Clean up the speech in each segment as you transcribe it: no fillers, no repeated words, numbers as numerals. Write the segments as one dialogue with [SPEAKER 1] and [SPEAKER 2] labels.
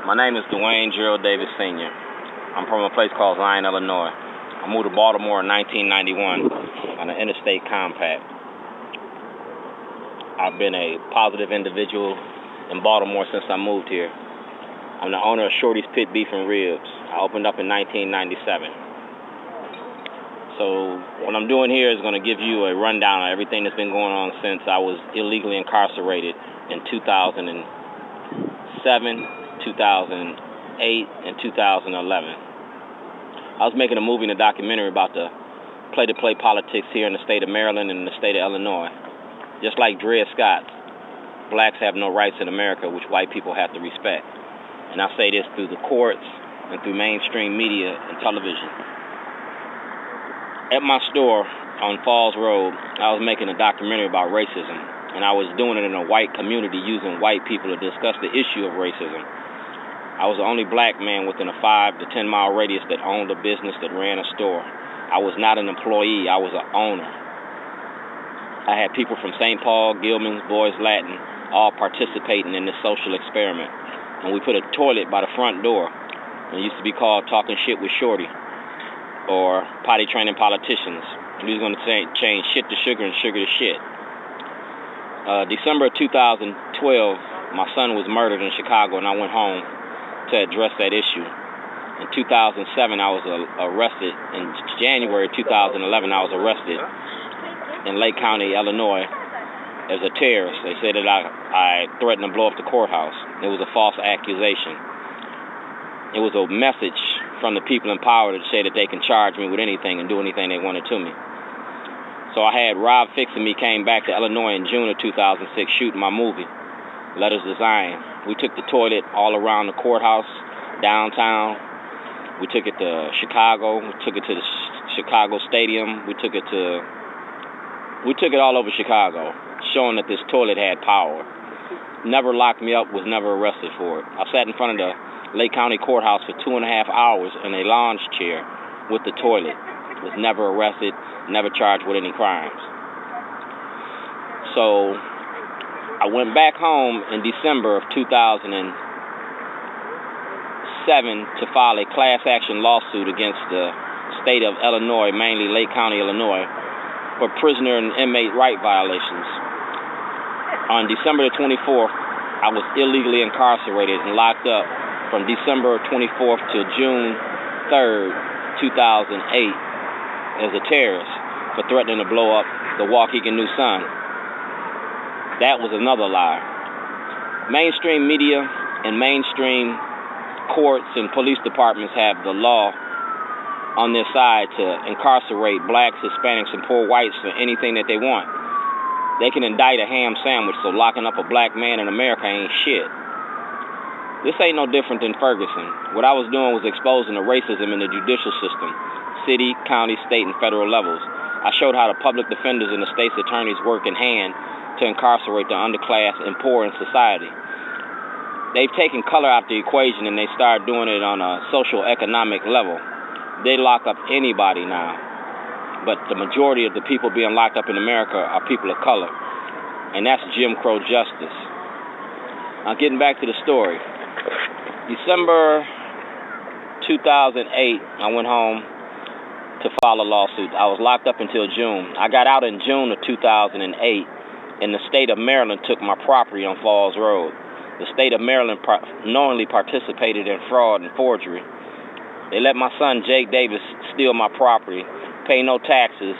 [SPEAKER 1] My name is Dwayne Gerald Davis Sr. I'm from a place called Zion, Illinois. I moved to Baltimore in 1991 on an interstate compact. I've been a positive individual in Baltimore since I moved here. I'm the owner of Shorty Speaks Beef and Ribs. I opened up in 1997. So what I'm doing here is going to give you a rundown of everything that's been going on since I was illegally incarcerated in 2007, 2008, and 2011. I was making a movie and a documentary about the play-to-play politics here in the state of Maryland and the state of Illinois. Just like Dred Scott, blacks have no rights in America, which white people have to respect. And I say this through the courts and through mainstream media and television. At my store on Falls Road, I was making a documentary about racism, and I was doing it in a white community using white people to discuss the issue of racism. I was the only black man within a 5 to 10 mile radius that owned a business that ran a store. I was not an employee, I was an owner. I had people from St. Paul, Gilman's, Boys Latin, all participating in this social experiment. And we put a toilet by the front door. It used to be called Talking Shit with Shorty, or potty training politicians. We was going to change shit to sugar and sugar to shit. December of 2012, my son was murdered in Chicago, and I went home to address that issue. In 2007, I was arrested. In January 2011, I was arrested in Lake County, Illinois, as a terrorist. They said that I threatened to blow up the courthouse. It was a false accusation. It was a message from the people in power to say that they can charge me with anything and do anything they wanted to me. So I had Rob Fix and me came back to Illinois in June of 2006 shooting my movie, Letters to Zion. We took the toilet all around the courthouse, downtown. We took it to Chicago. We took it to the Chicago Stadium. We took it all over Chicago, showing that this toilet had power. Never locked me up, was never arrested for it. I sat in front of the Lake County Courthouse for 2.5 hours in a lounge chair with the toilet. Was never arrested, never charged with any crimes. So I went back home in December of 2007 to file a class action lawsuit against the state of Illinois, mainly Lake County, Illinois, for prisoner and inmate right violations. On December the 24th, I was illegally incarcerated and locked up from December 24th to June 3rd, 2008, as a terrorist for threatening to blow up the Waukegan New Sun. That was another lie. Mainstream media and mainstream courts and police departments have the law on their side to incarcerate blacks, Hispanics, and poor whites for anything that they want. They can indict a ham sandwich, so locking up a black man in America ain't shit. This ain't no different than Ferguson. What I was doing was exposing the racism in the judicial system, city, county, state, and federal levels. I showed how the public defenders and the state's attorneys work in hand to incarcerate the underclass and poor in society. They've taken color out the equation, and they start doing it on a social economic level. They lock up anybody now. But the majority of the people being locked up in America are people of color. And that's Jim Crow justice. Now getting back to the story. December 2008, I went home to file a lawsuit. I was locked up until June. I got out in June of 2008, and the state of Maryland took my property on Falls Road. The state of Maryland knowingly participated in fraud and forgery. They let my son, Jake Davis, steal my property, pay no taxes,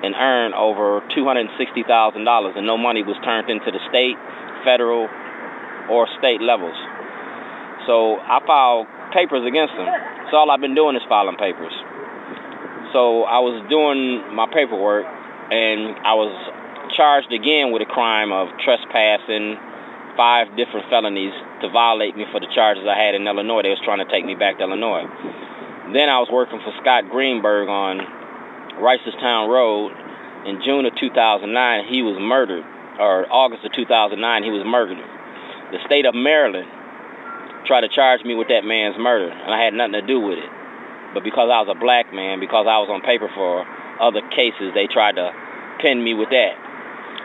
[SPEAKER 1] and earn over $260,000, and no money was turned into the state, federal, or state levels. So I filed papers against them. So all I've been doing is filing papers. So I was doing my paperwork, and I was charged again with a crime of trespassing, 5 different felonies to violate me for the charges I had in Illinois. They was trying to take me back to Illinois. Then I was working for Scott Greenberg on Ricestown Road. In June of 2009, he was murdered, or August of 2009, he was murdered. The state of Maryland tried to charge me with that man's murder, and I had nothing to do with it. But because I was a black man, because I was on paper for other cases, they tried to pin me with that.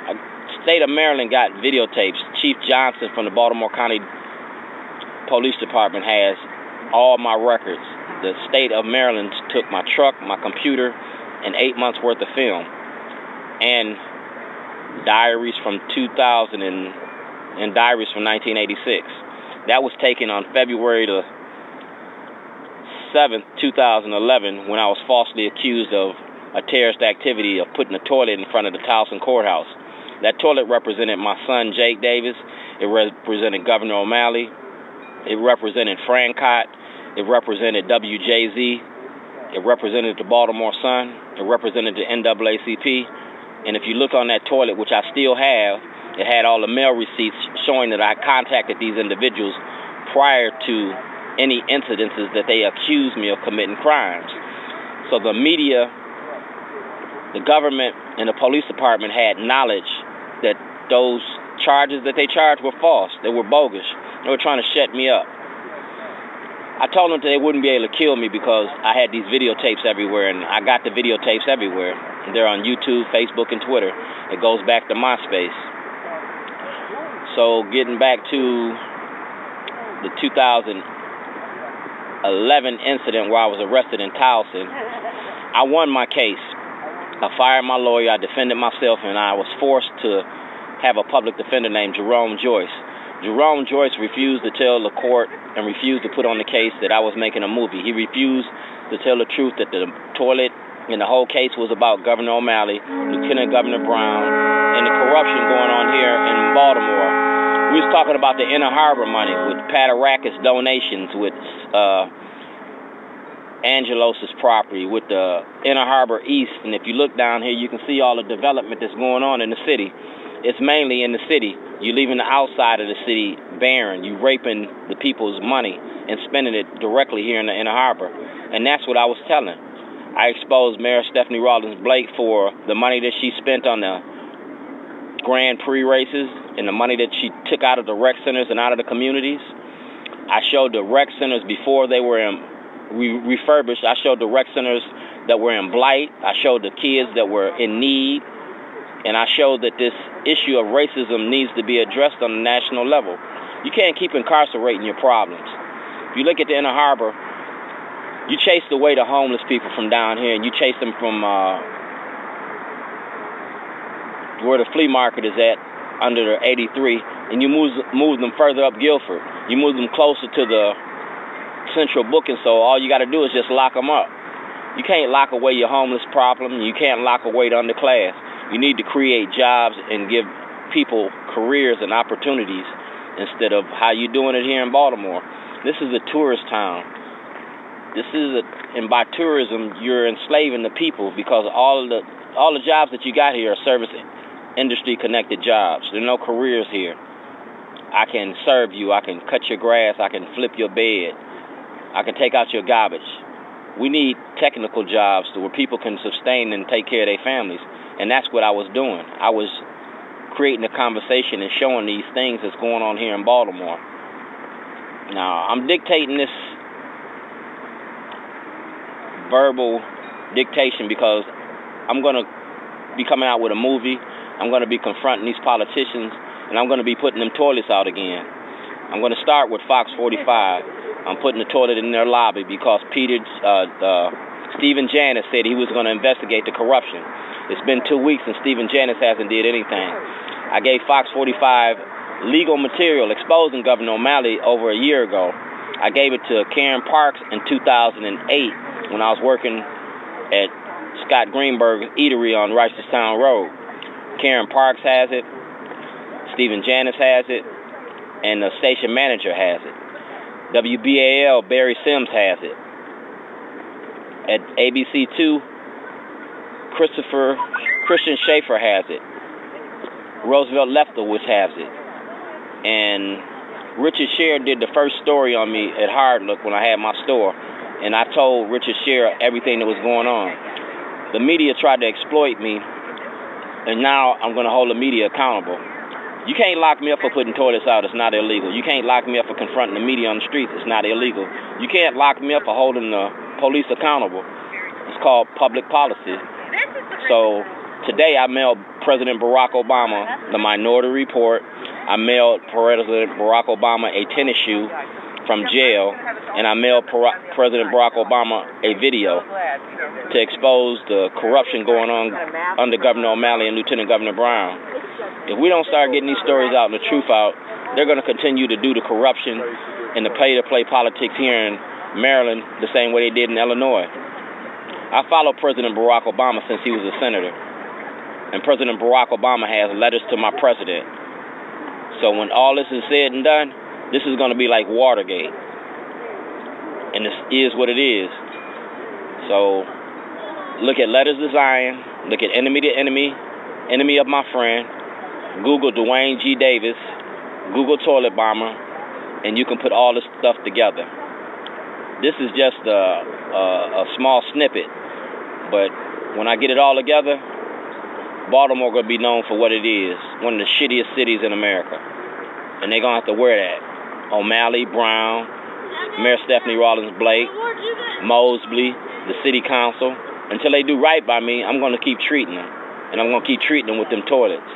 [SPEAKER 1] The state of Maryland got videotapes. Chief Johnson from the Baltimore County Police Department has all my records. The state of Maryland took my truck, my computer, and 8 months worth of film, and diaries from 2000 and diaries from 1986. That was taken on February the 7th, 2011, when I was falsely accused of a terrorist activity of putting a toilet in front of the Towson courthouse. That toilet represented my son, Jake Davis. It represented Governor O'Malley. It represented Francott. It represented WJZ. It represented the Baltimore Sun. It represented the NAACP. And if you look on that toilet, which I still have, it had all the mail receipts showing that I contacted these individuals prior to any incidences that they accused me of committing crimes. So the media, the government, and the police department had knowledge that those charges that they charged were false. They were bogus. They were trying to shut me up. I told them that they wouldn't be able to kill me because I had these videotapes everywhere, and I got the videotapes everywhere. They're on YouTube, Facebook, and Twitter. It goes back to MySpace. So getting back to the 2011 incident where I was arrested in Towson, I won my case. I fired my lawyer, I defended myself, and I was forced to have a public defender named Jerome Joyce. Jerome Joyce refused to tell the court and refused to put on the case that I was making a movie. He refused to tell the truth that the toilet and the whole case was about Governor O'Malley, Lieutenant Governor Brown, and the corruption going on here in Baltimore. We was talking about the Inner Harbor money with Patarakis donations, with Angelos's property, with the Inner Harbor East. And if you look down here, you can see all the development that's going on in the city. It's mainly in the city. You're leaving the outside of the city barren. You're raping the people's money and spending it directly here in the Inner Harbor. And that's what I was telling. I exposed Mayor Stephanie Rawlins Blake for the money that she spent on the Grand Prix races and the money that she took out of the rec centers and out of the communities. I showed the rec centers before they were refurbished. I showed the rec centers that were in blight. I showed the kids that were in need. And I showed that this issue of racism needs to be addressed on a national level. You can't keep incarcerating your problems. If you look at the Inner Harbor, you chased away the homeless people from down here, and you chased them from where the flea market is at, under the 83, and you moved them further up Guilford. You moved them closer to the Central Booking, so all you got to do is just lock them up. You can't lock away your homeless problem. You can't lock away the underclass. You need to create jobs and give people careers and opportunities instead of how you're doing it here in Baltimore. This is a tourist town. And by tourism, you're enslaving the people because all the jobs that you got here are service industry connected jobs. There are no careers here. I can serve you. I can cut your grass. I can flip your bed. I can take out your garbage. We need technical jobs where people can sustain and take care of their families. And that's what I was doing. I was creating a conversation and showing these things that's going on here in Baltimore. Now, I'm dictating this verbal dictation because I'm going to be coming out with a movie. I'm going to be confronting these politicians, and I'm going to be putting them toilets out again. I'm going to start with Fox 45. I'm putting the toilet in their lobby because Stephen Janis said he was going to investigate the corruption. It's been 2 weeks and Stephen Janis hasn't did anything. I gave Fox 45 legal material exposing Governor O'Malley over a year ago. I gave it to Karen Parks in 2008 when I was working at Scott Greenberg's Eatery on Reisterstown Road. Karen Parks has it, Stephen Janis has it, and the station manager has it. WBAL, Barry Sims has it. At ABC2, Christian Schaefer has it. Roosevelt Lefkowitz has it. And Richard Sher did the first story on me at Hard Look when I had my store. And I told Richard Sher everything that was going on. The media tried to exploit me, and now I'm going to hold the media accountable. You can't lock me up for putting toilets out. It's not illegal. You can't lock me up for confronting the media on the streets. It's not illegal. You can't lock me up for holding the police accountable. It's called public policy. So today I mailed President Barack Obama the Minority Report. I mailed President Barack Obama a tennis shoe from jail, and I mailed President Barack Obama a video to expose the corruption going on under Governor O'Malley and Lieutenant Governor Brown. If we don't start getting these stories out and the truth out, they're going to continue to do the corruption and the pay-to-play politics here in Maryland the same way they did in Illinois. I followed President Barack Obama since he was a senator, and President Barack Obama has letters to my president. So when all this is said and done, this is going to be like Watergate, and this is what it is. So look at Letters to Zion, look at Enemy to Enemy, Enemy of My Friend, Google Dwayne G. Davis, Google Toilet Bomber, and you can put all this stuff together. This is just a small snippet, but when I get it all together, Baltimore going to be known for what it is, one of the shittiest cities in America. And they're going to have to wear that. O'Malley, Brown, Mayor Stephanie Rawlins Blake, Mosley, the city council. Until they do right by me, I'm going to keep treating them. And I'm going to keep treating them with them toilets.